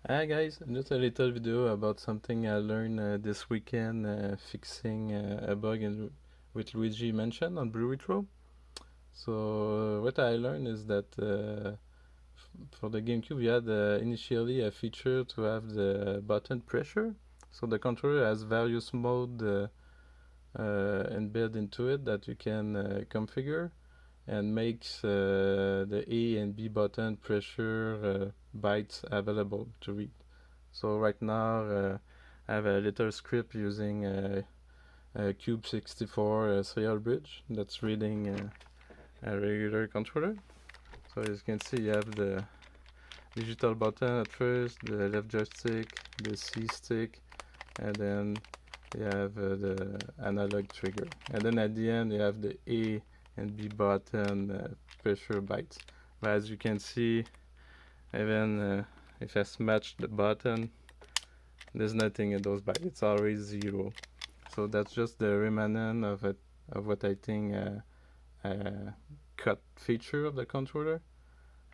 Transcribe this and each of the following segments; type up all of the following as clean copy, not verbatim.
Hi guys, just a little video about something I learned this weekend fixing a bug with Luigi mentioned on Brew Retro. So what I learned is that for the GameCube you had initially a feature to have the button pressure. So the controller has various modes embedded into it that you can configure and makes the A and B button pressure bytes available to read. So right now I have a little script using a Cube 64 serial bridge that's reading a regular controller. So as you can see, you have the digital button at first, the left joystick, the C stick, and then you have the analog trigger. And then at the end, you have the A and B button pressure bytes. But as you can see, even if I smash the button, there's nothing in those bytes. It's always 0. So that's just the remnant of it, of what I think cut feature of the controller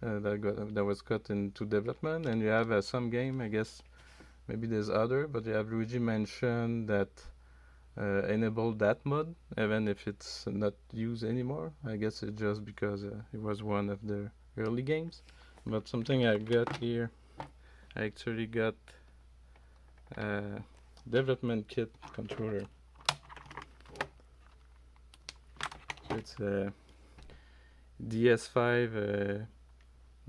that was cut into development. And you have some game, I guess maybe there's other, but you have Luigi mentioned that enable that mod even if it's not used anymore. I guess it's just because it was one of the early games. But something I got here, I actually got development kit controller. So it's a DS5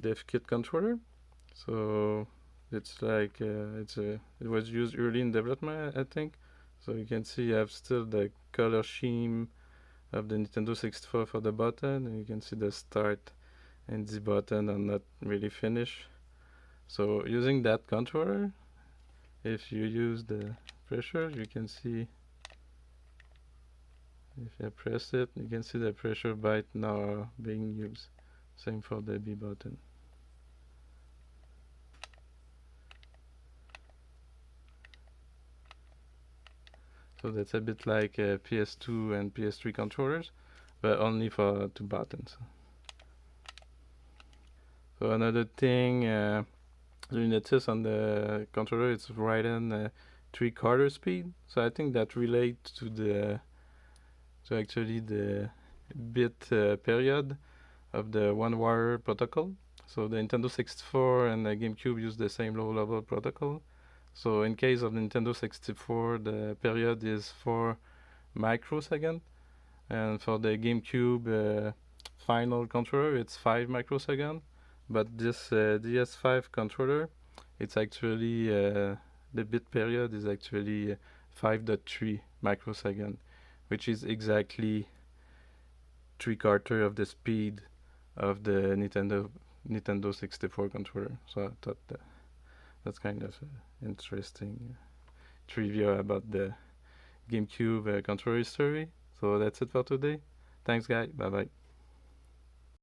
dev kit controller. So it's like it was used early in development, I think. So you can see you have still the color scheme of the Nintendo 64 for the button, and you can see the start and the button are not really finished. So using that controller, if you use the pressure, you can see, if I press it, you can see the pressure byte now being used. Same for the B button. So that's a bit like PS2 and PS3 controllers, but only for 2 buttons. So another thing, you notice on the controller it's writing 3/4 speed. So I think that relates to actually the bit period of the one wire protocol. So the Nintendo 64 and the GameCube use the same low level protocol. So in case of Nintendo 64, the period is 4 microseconds, and for the GameCube final controller, it's 5 microseconds. But this DS5 controller, it's actually the bit period is actually 5.3 microsecond, which is exactly 3/4 of the speed of the Nintendo 64 controller. So I thought that's kind of interesting trivia about the GameCube controller history. So that's it for today. Thanks, guys. Bye bye.